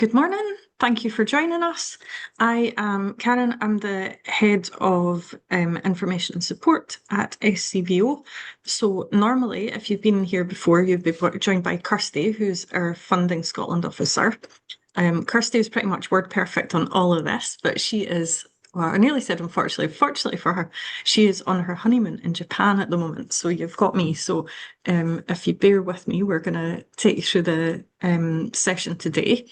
Good morning. Thank you for joining us. I am Karin. I'm the head of information and support at SCVO. So normally, if you've been here before, you've been joined by Kirsty, who's our Funding Scotland officer. Kirsty is pretty much word perfect on all of this, but she is, well, I nearly said unfortunately, fortunately for her, she is on her honeymoon in Japan at the moment. So you've got me. So if you bear with me, we're going to take you through the session today.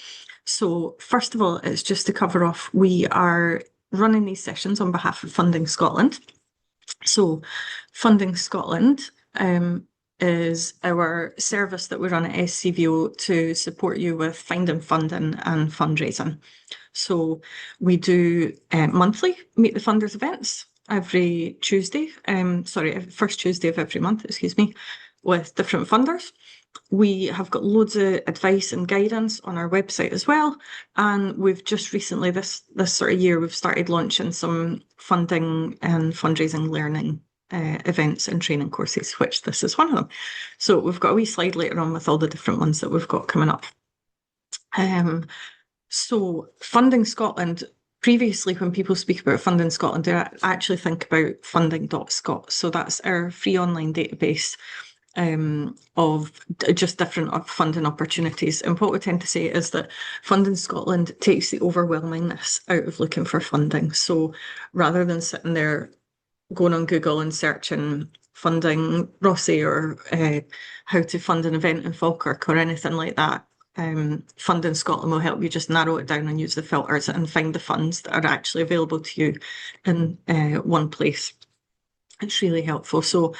So first of all, it's just to cover off, we are running these sessions on behalf of Funding Scotland. So Funding Scotland is our service that we run at SCVO to support you with finding funding and fundraising. So we do monthly Meet the Funders events every Tuesday, first Tuesday of every month, excuse me, with different funders. We have got loads of advice and guidance on our website as well. And we've just recently, this sort of year, we've started launching some funding and fundraising learning events and training courses, which this is one of them. So we've got a wee slide later on with all the different ones that we've got coming up. So Funding Scotland, previously when people speak about Funding Scotland, they actually think about funding.scot. So that's our free online database of just different funding opportunities. And what we tend to say is that Funding Scotland takes the overwhelmingness out of looking for funding. So rather than sitting there going on Google and searching funding Rossi or how to fund an event in Falkirk or anything like that, Funding Scotland will help you just narrow it down and use the filters and find the funds that are actually available to you in one place. It's really helpful. So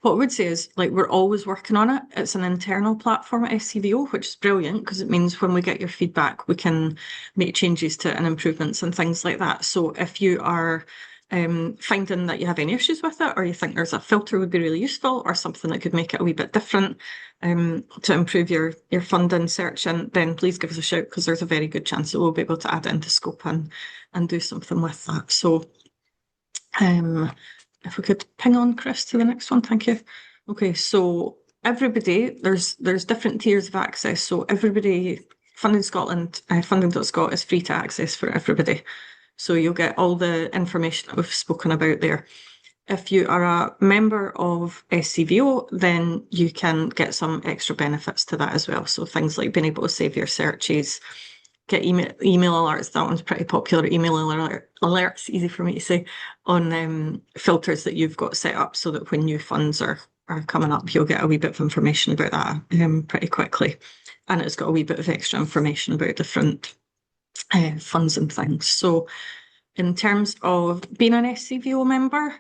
what I would say is, like, we're always working on it. It's an internal platform at SCVO, which is brilliant because it means when we get your feedback, we can make changes to it and improvements and things like that. So if you are finding that you have any issues with it, or you think there's a filter would be really useful, or something that could make it a wee bit different to improve your funding searching, then please give us a shout because there's a very good chance that we'll be able to add it into scope and do something with that. So if we could ping on, Chris, to the next one, thank you. Okay, so everybody, there's different tiers of access. So everybody, Funding Scotland, funding.scot is free to access for everybody. So you'll get all the information that we've spoken about there. If you are a member of SCVO, then you can get some extra benefits to that as well. So things like being able to save your searches, get email alerts. That one's pretty popular. Email alerts, easy for me to say, on filters that you've got set up so that when new funds are coming up, you'll get a wee bit of information about that pretty quickly. And it's got a wee bit of extra information about different funds and things. So in terms of being an SCVO member,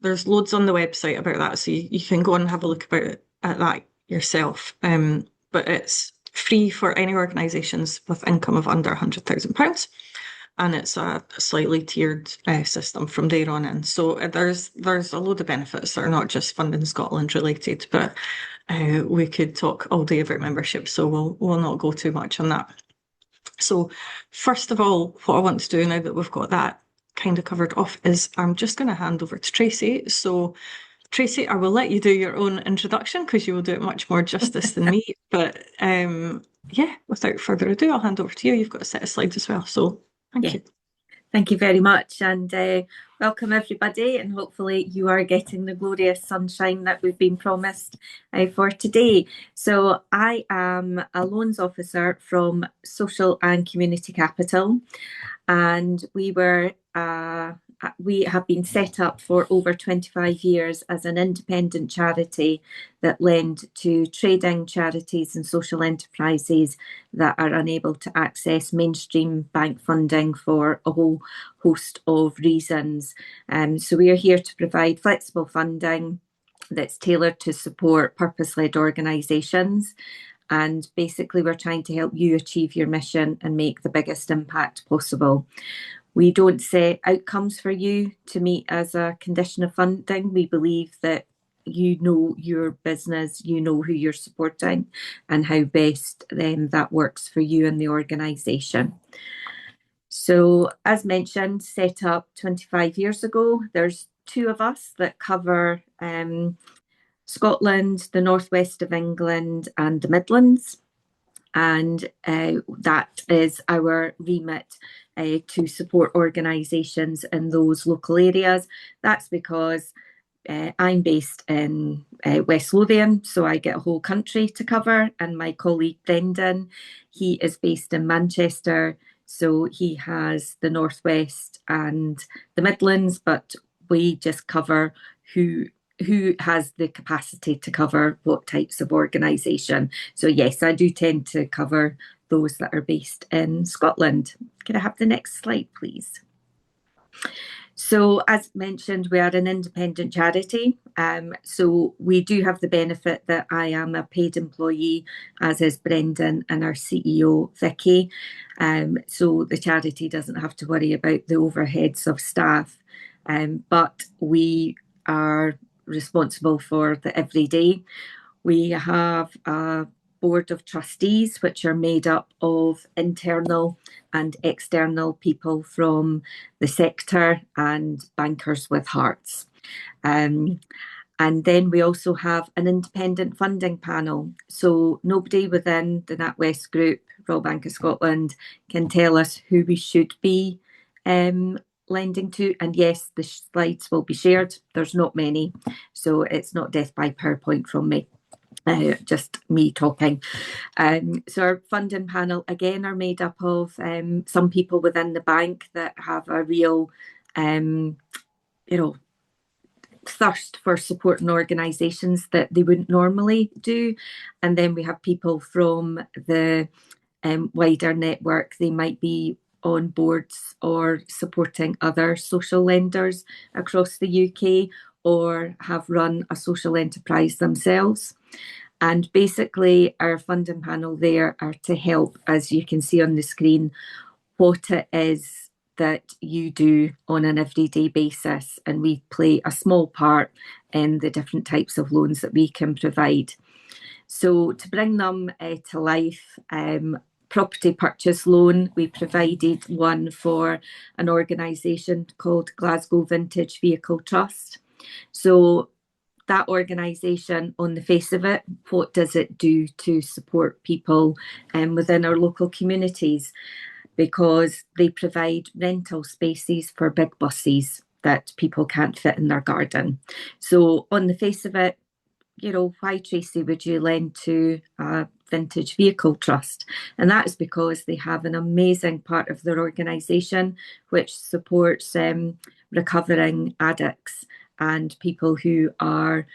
there's loads on the website about that. So you can go and have a look at that yourself. But it's free for any organisations with income of under £100,000, and it's a slightly tiered system from there on in. So there's a load of benefits that are not just Funding Scotland related, but we could talk all day about membership, so we'll not go too much on that. So first of all, what I want to do now that we've got that kind of covered off is I'm just going to hand over to Tracy. So Tracy, I will let you do your own introduction because you will do it much more justice than me. But yeah, without further ado, I'll hand over to you. You've got a set of slides as well. So thank you. Thank you very much, and welcome everybody, and hopefully you are getting the glorious sunshine that we've been promised for today. So I am a loans officer from Social and Community Capital, and we have been set up for over 25 years as an independent charity that lend to trading charities and social enterprises that are unable to access mainstream bank funding for a whole host of reasons. So we are here to provide flexible funding that's tailored to support purpose-led organisations. And basically, we're trying to help you achieve your mission and make the biggest impact possible. We don't set outcomes for you to meet as a condition of funding. We believe that you know your business, you know who you're supporting, and how best then that works for you and the organisation. So, as mentioned, set up 25 years ago. There's two of us that cover Scotland, the northwest of England, and the Midlands. and that is our remit to support organisations in those local areas. That's because I'm based in West Lothian, so I get a whole country to cover, and my colleague Brendan, he is based in Manchester, so he has the Northwest and the Midlands, but we just cover who has the capacity to cover what types of organisation. So yes, I do tend to cover those that are based in Scotland. Can I have the next slide, please? So as mentioned, we are an independent charity. So we do have the benefit that I am a paid employee, as is Brendan and our CEO, Vicky. So the charity doesn't have to worry about the overheads of staff. But we are responsible for the everyday. We have a board of trustees, which are made up of internal and external people from the sector and bankers with hearts. And then we also have an independent funding panel. So nobody within the NatWest Group, Royal Bank of Scotland, can tell us who we should be lending to. And yes, the slides will be shared. There's not many, so it's not death by PowerPoint from me. Just me talking. So our funding panel again are made up of some people within the bank that have a real, thirst for supporting organisations that they wouldn't normally do, and then we have people from the wider network. They might be on boards or supporting other social lenders across the UK, or have run a social enterprise themselves. And basically, our funding panel there are to help, as you can see on the screen, what it is that you do on an everyday basis. And we play a small part in the different types of loans that we can provide. So to bring them to life, property purchase loan, we provided one for an organisation called Glasgow Vintage Vehicle Trust. So that organisation, on the face of it, what does it do to support people within our local communities? Because they provide rental spaces for big buses that people can't fit in their garden. So on the face of it, why, Tracy, would you lend to a vintage vehicle trust? And that is because they have an amazing part of their organisation which supports recovering addicts and people who are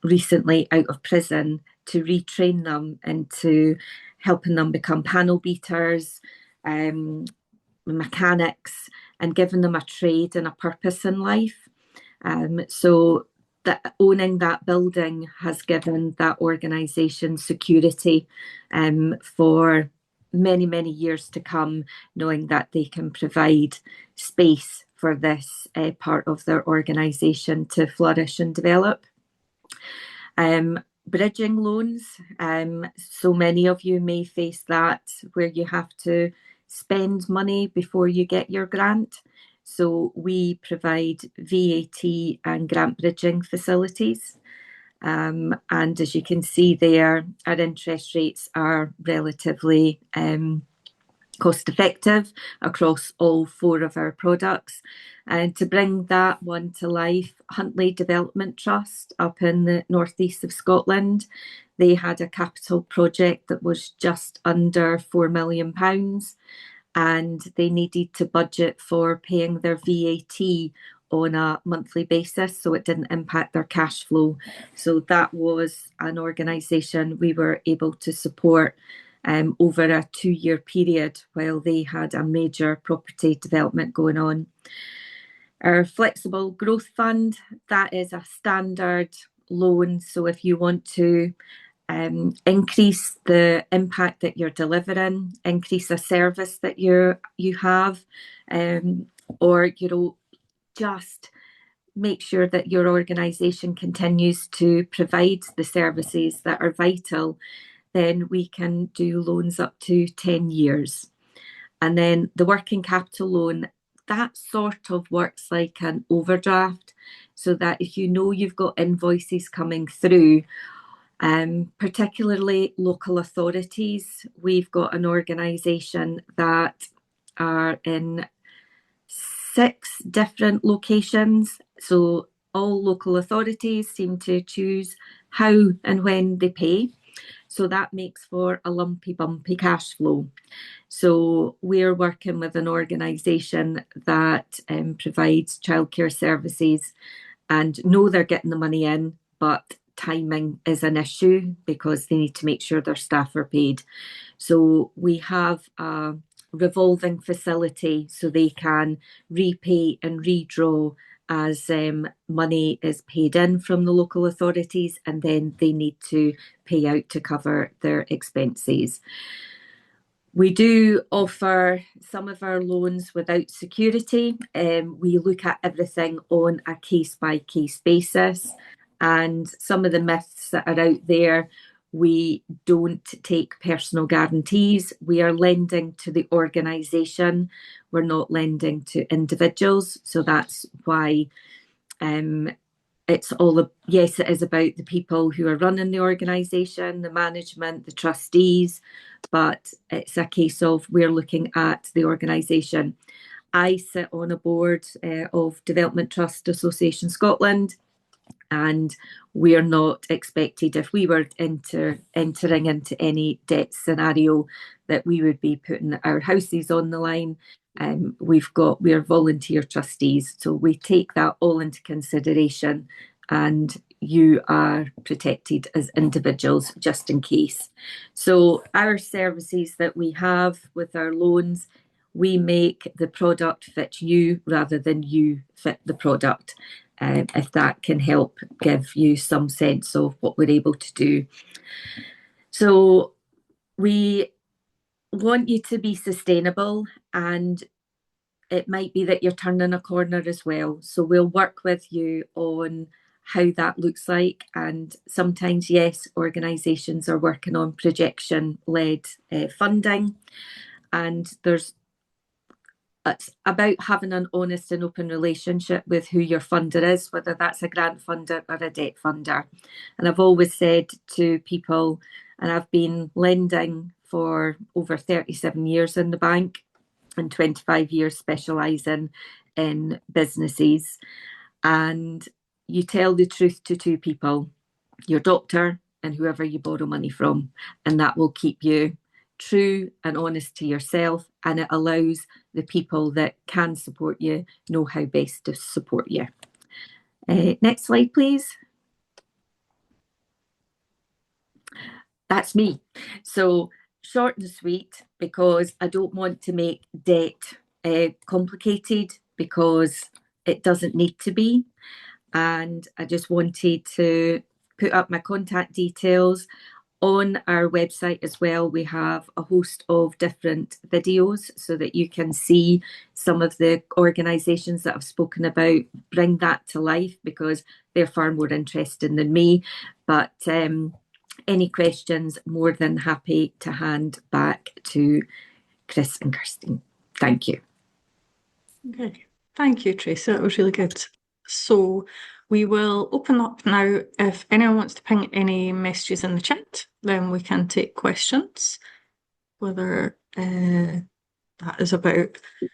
recently out of prison, to retrain them into helping them become panel beaters, mechanics, and giving them a trade and a purpose in life. So that owning that building has given that organisation security for many, many years to come, knowing that they can provide space for this part of their organisation to flourish and develop. Bridging loans. So many of you may face that, where you have to spend money before you get your grant. So we provide VAT and grant bridging facilities. And as you can see there, our interest rates are relatively cost effective across all 4 of our products. And to bring that one to life, Huntly Development Trust up in the northeast of Scotland, they had a capital project that was just under £4 million, and they needed to budget for paying their VAT on a monthly basis, so it didn't impact their cash flow. So that was an organisation we were able to support over a 2-year period while they had a major property development going on. Our flexible growth fund, that is a standard loan. So if you want to increase the impact that you're delivering, increase a service that you have, or just make sure that your organisation continues to provide the services that are vital, then we can do loans up to 10 years. And then the working capital loan, that sort of works like an overdraft, so that if you've got invoices coming through, particularly local authorities. We've got an organisation that are in 6 different locations. So all local authorities seem to choose how and when they pay. So that makes for a lumpy, bumpy cash flow. So we're working with an organisation that provides childcare services and know they're getting the money in, but timing is an issue because they need to make sure their staff are paid. So we have a revolving facility so they can repay and redraw as money is paid in from the local authorities, and then they need to pay out to cover their expenses. We do offer some of our loans without security. We look at everything on a case-by-case basis, and some of the myths that are out there, we don't take personal guarantees. We are lending to the organisation. We're not lending to individuals. So that's why it's all, yes, it is about the people who are running the organisation, the management, the trustees, but it's a case of we're looking at the organisation. I sit on a board of Development Trust Association Scotland, and we are not expected, if we were entering into any debt scenario, that we would be putting our houses on the line. We are volunteer trustees, so we take that all into consideration, and you are protected as individuals just in case. So our services that we have with our loans, we make the product fit you rather than you fit the product. If that can help give you some sense of what we're able to do. So we want you to be sustainable, and it might be that you're turning a corner as well. So we'll work with you on how that looks like. And sometimes, yes, organisations are working on projection-led funding, and it's about having an honest and open relationship with who your funder is, whether that's a grant funder or a debt funder. And I've always said to people, and I've been lending for over 37 years in the bank and 25 years specialising in businesses. And you tell the truth to 2 people, your doctor and whoever you borrow money from, and that will keep you true and honest to yourself, and it allows the people that can support you know how best to support you. Next slide, please. That's me. So short and sweet, because I don't want to make debt complicated, because it doesn't need to be. And I just wanted to put up my contact details. On our website as well, we have a host of different videos so that you can see some of the organisations that I've spoken about, bring that to life, because they're far more interesting than me. But any questions, more than happy to hand back to Chris and Kirstine. Thank you. Okay, thank you, Tracy. That was really good. So we will open up now. If anyone wants to ping any messages in the chat, then we can take questions, whether that is about what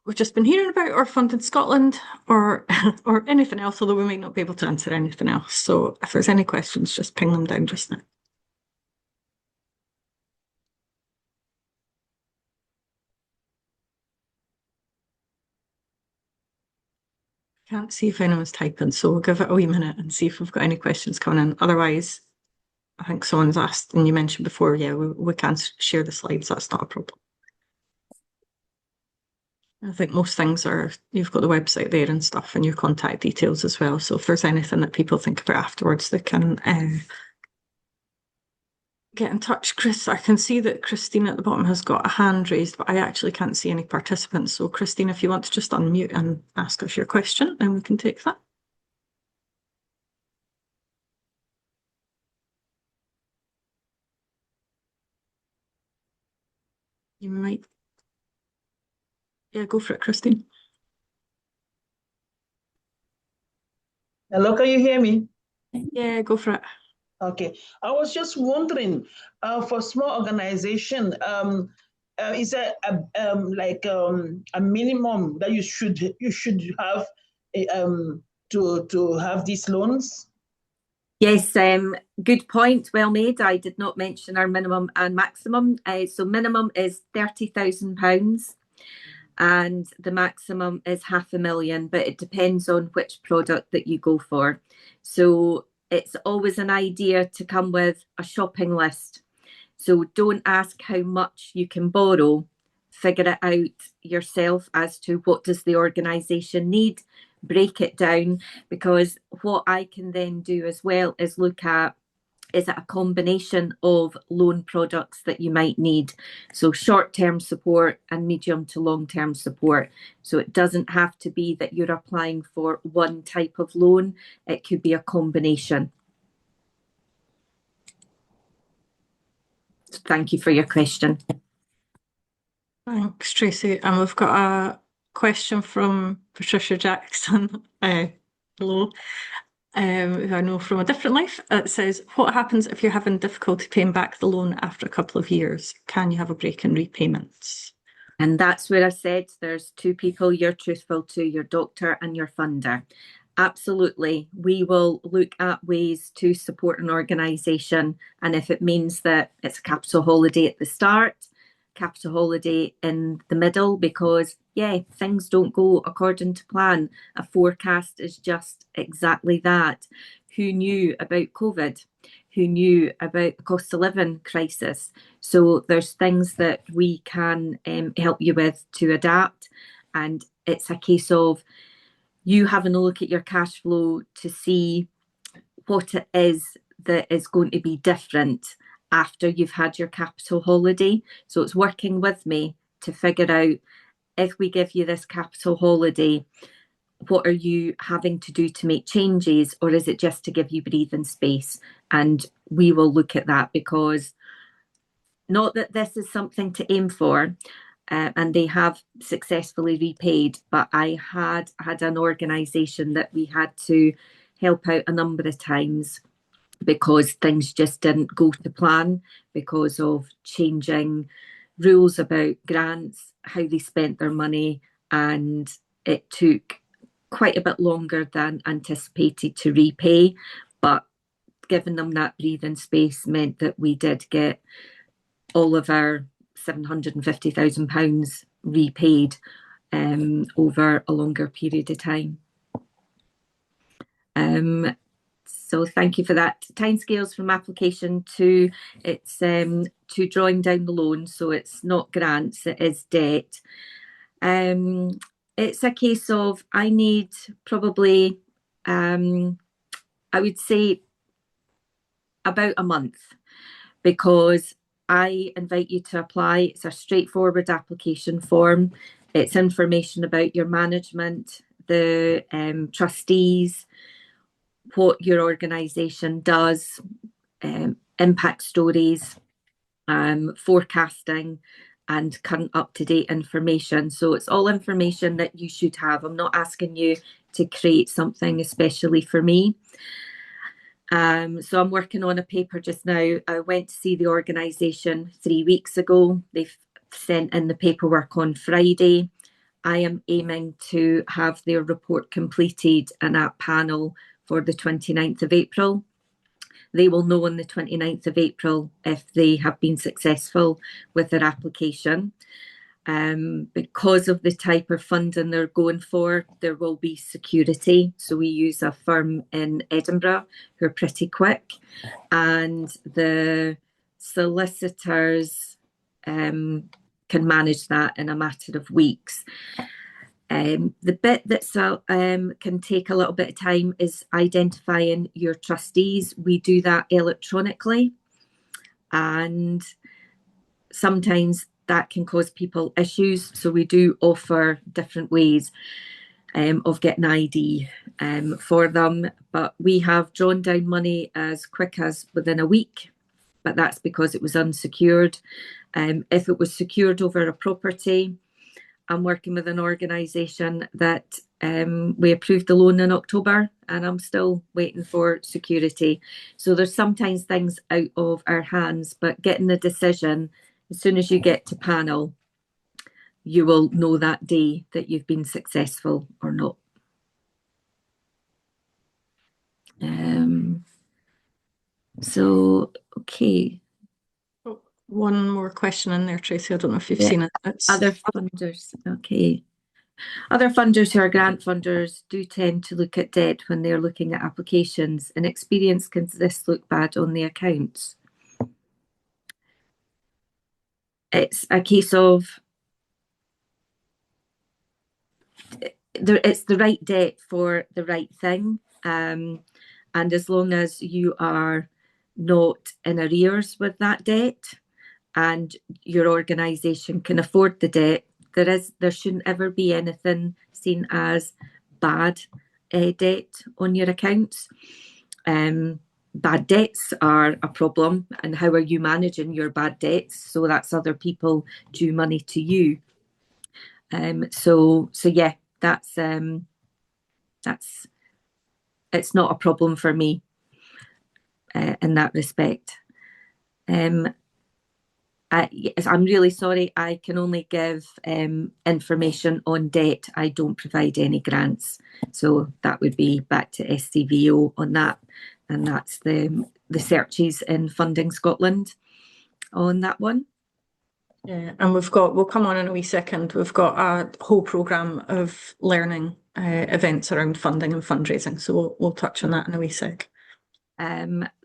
we've just been hearing about, or Funding Scotland, or or anything else, although we might not be able to answer anything else. So if there's any questions, just ping them down just now. Can't see if anyone's typing, so we'll give it a wee minute and see if we've got any questions coming in. Otherwise, I think someone's asked, and you mentioned before, yeah, we can share the slides. That's not a problem. I think most things are, you've got the website there and stuff, and your contact details as well. So if there's anything that people think about afterwards, they can get in touch. Chris, I can see that Christine at the bottom has got a hand raised, but I actually can't see any participants. So Christine, if you want to just unmute and ask us your question, then we can take that. You might. Yeah, go for it, Christine. Hello, can you hear me? Yeah, go for it. Okay. I was just wondering, for small organization, is there a minimum that you should have to have these loans? Yes, good point. Well made. I did not mention our minimum and maximum. So minimum is £30,000 and the maximum is 500,000, but it depends on which product that you go for. So it's always an idea to come with a shopping list. So don't ask how much you can borrow. Figure it out yourself as to what does the organisation need. Break it down, because what I can then do as well is look at, is it a combination of loan products that you might need? So short-term support and medium to long-term support. So it doesn't have to be that you're applying for one type of loan. It could be a combination. Thank you for your question. Thanks, Tracy. And we've got a question from Patricia Jackson. Hello. Who I know from a different life. It says, what happens if you're having difficulty paying back the loan after a couple of years? Can you have a break in repayments? And that's where I said there's two people you're truthful to, your doctor and your funder. Absolutely. We will look at ways to support an organisation. And if it means that it's a capital holiday at the start, capital holiday in the middle, because things don't go according to plan. A forecast is just exactly that. Who knew about COVID? Who knew about the cost of living crisis? So there's things that we can help you with to adapt. And it's a case of you having a look at your cash flow to see what it is that is going to be different after you've had your capital holiday. So it's working with me to figure out, if we give you this capital holiday, what are you having to do to make changes, or is it just to give you breathing space? And we will look at that, because not that this is something to aim for, and they have successfully repaid, but I had an organisation that we had to help out a number of times because things just didn't go to plan because of changing rules about grants, how they spent their money, and it took quite a bit longer than anticipated to repay. But giving them that breathing space meant that we did get all of our £750,000 repaid over a longer period of time. So thank you for that. Timescales from application to drawing down the loan. So it's not grants, it is debt. It's a case of I need probably, I would say about a month, because I invite you to apply. It's a straightforward application form. It's information about your management, the trustees, what your organisation does, impact stories, forecasting, and current up-to-date information. So it's all information that you should have. I'm not asking you to create something especially for me. So I'm working on a paper just now. I went to see the organisation 3 weeks ago. They've sent in the paperwork on Friday. I am aiming to have their report completed and at panel for the 29th of April. They will know on the 29th of April if they have been successful with their application. Because of the type of funding they're going for, there will be security. So we use a firm in Edinburgh who are pretty quick, and the solicitors can manage that in a matter of weeks. The bit that can take a little bit of time is identifying your trustees. We do that electronically, and sometimes that can cause people issues. So we do offer different ways of getting ID for them. But we have drawn down money as quick as within a week, but that's because it was unsecured. If it was secured over a property, I'm working with an organisation that We approved the loan in October and I'm still waiting for security. So there's sometimes things out of our hands, but getting the decision, as soon as you get to panel, you will know that day that you've been successful or not. Okay. Oh, one more question in there, Tracy. I don't know if you've seen it. It's other funders. Okay. Other funders who are grant funders do tend to look at debt when they're looking at applications. In experience, can this look bad on the accounts? It's a case of it's the right debt for the right thing. And as long as you are not in arrears with that debt and your organisation can afford the debt, there shouldn't ever be anything seen as bad debt on your accounts. Bad debts are a problem, and how are you managing your bad debts? So that's other people due money to you. So yeah, that's it's not a problem for me in that respect. I'm really sorry, I can only give information on debt. I don't provide any grants. So that would be back to SCVO on that. And that's the searches in Funding Scotland on that one. Yeah, and we'll come on in a wee second. We've got a whole programme of learning events around funding and fundraising. So we'll touch on that in a wee sec.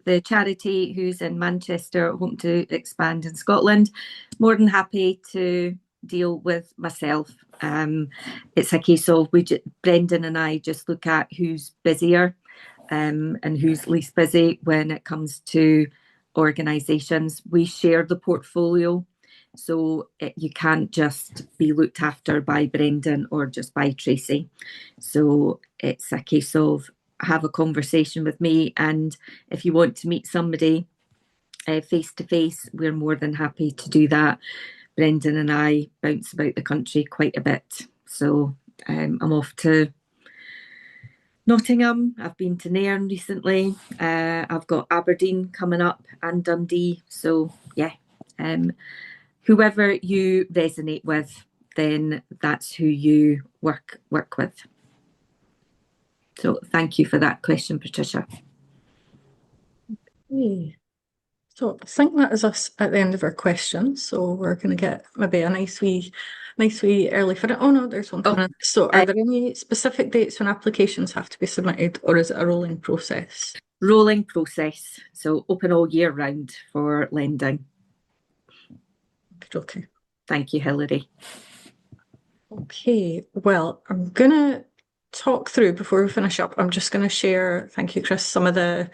The charity who's in Manchester hoping to expand in Scotland, more than happy to deal with myself. It's a case of Brendan and I just look at who's busier and who's least busy when it comes to organisations. We share the portfolio, so you can't just be looked after by Brendan or just by Tracy. So it's a case of have a conversation with me, and if you want to meet somebody face to face, we're more than happy to do that. Brendan and I bounce about the country quite a bit, so I'm off to Nottingham, I've been to Nairn recently, I've got Aberdeen coming up and Dundee, so yeah, whoever you resonate with, then that's who you work with. So thank you for that question, Patricia. Okay. So I think that is us at the end of our questions. So we're going to get maybe a nice wee early for it. Oh no, there's one coming in. So are there any specific dates when applications have to be submitted, or is it a rolling process? Rolling process. So open all year round for lending. Okay. Thank you, Hilary. Okay, well, I'm going to talk through before we finish up. I'm just going to share, thank you, Chris, some of the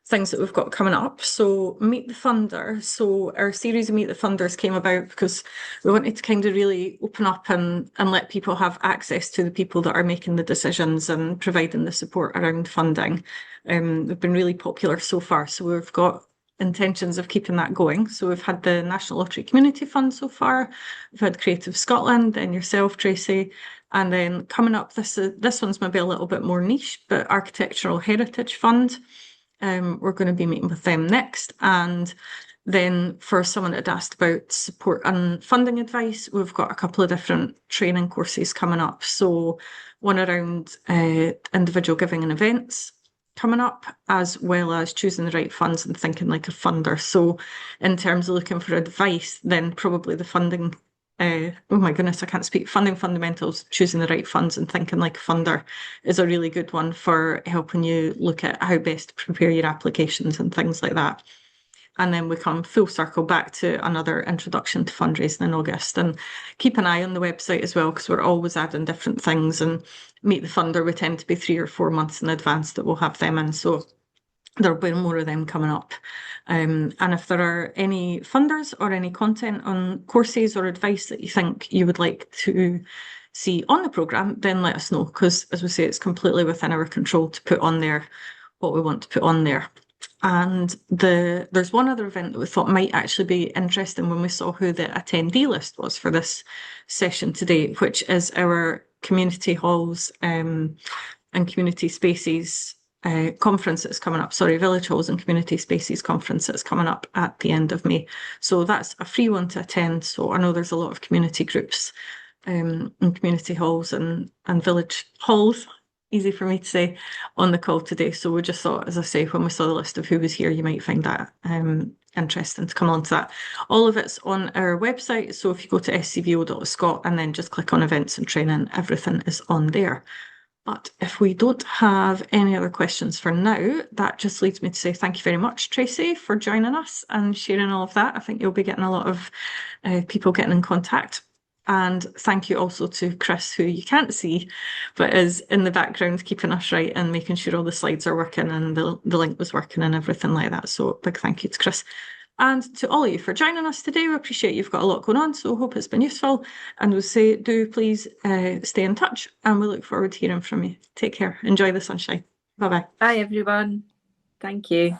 things that we've got coming up. So Meet the Funder. So our series of Meet the Funders came about because we wanted to kind of really open up and let people have access to the people that are making the decisions and providing the support around funding. They've been really popular so far. So we've got intentions of keeping that going. So we've had the National Lottery Community Fund so far. We've had Creative Scotland and yourself, Tracy. And then coming up, this one's maybe a little bit more niche, but Architectural Heritage Fund. We're going to be meeting with them next. And then for someone that had asked about support and funding advice, we've got a couple of different training courses coming up. So one around individual giving and events coming up, as well as choosing the right funds and thinking like a funder. So in terms of looking for advice, then probably the funding oh my goodness, I can't speak. Funding fundamentals, choosing the right funds and thinking like a funder is a really good one for helping you look at how best to prepare your applications and things like that. And then we come full circle back to another introduction to fundraising in August. And keep an eye on the website as well, because we're always adding different things. And Meet the Funder, we tend to be 3 or 4 months in advance that we'll have them in. So there'll be more of them coming up. And if there are any funders or any content on courses or advice that you think you would like to see on the programme, then let us know, because as we say, it's completely within our control to put on there what we want to put on there. And there's one other event that we thought might actually be interesting when we saw who the attendee list was for this session today, which is our community halls and community spaces conference that's coming up, Village Halls and Community Spaces conference that's coming up at the end of May. So that's a free one to attend. So I know there's a lot of community groups and community halls and village halls, easy for me to say, on the call today. So we just thought, as I say, when we saw the list of who was here, you might find that interesting to come on to that. All of it's on our website. So if you go to scvo.scot and then just click on events and training, everything is on there. But if we don't have any other questions for now, that just leads me to say thank you very much, Tracy, for joining us and sharing all of that. I think you'll be getting a lot of people getting in contact. And thank you also to Chris, who you can't see, but is in the background keeping us right and making sure all the slides are working and the link was working and everything like that. So big thank you to Chris. And to all of you for joining us today. We appreciate you've got a lot going on, so hope it's been useful. And we'll say, do please stay in touch, and we look forward to hearing from you. Take care. Enjoy the sunshine. Bye-bye. Bye, everyone. Thank you.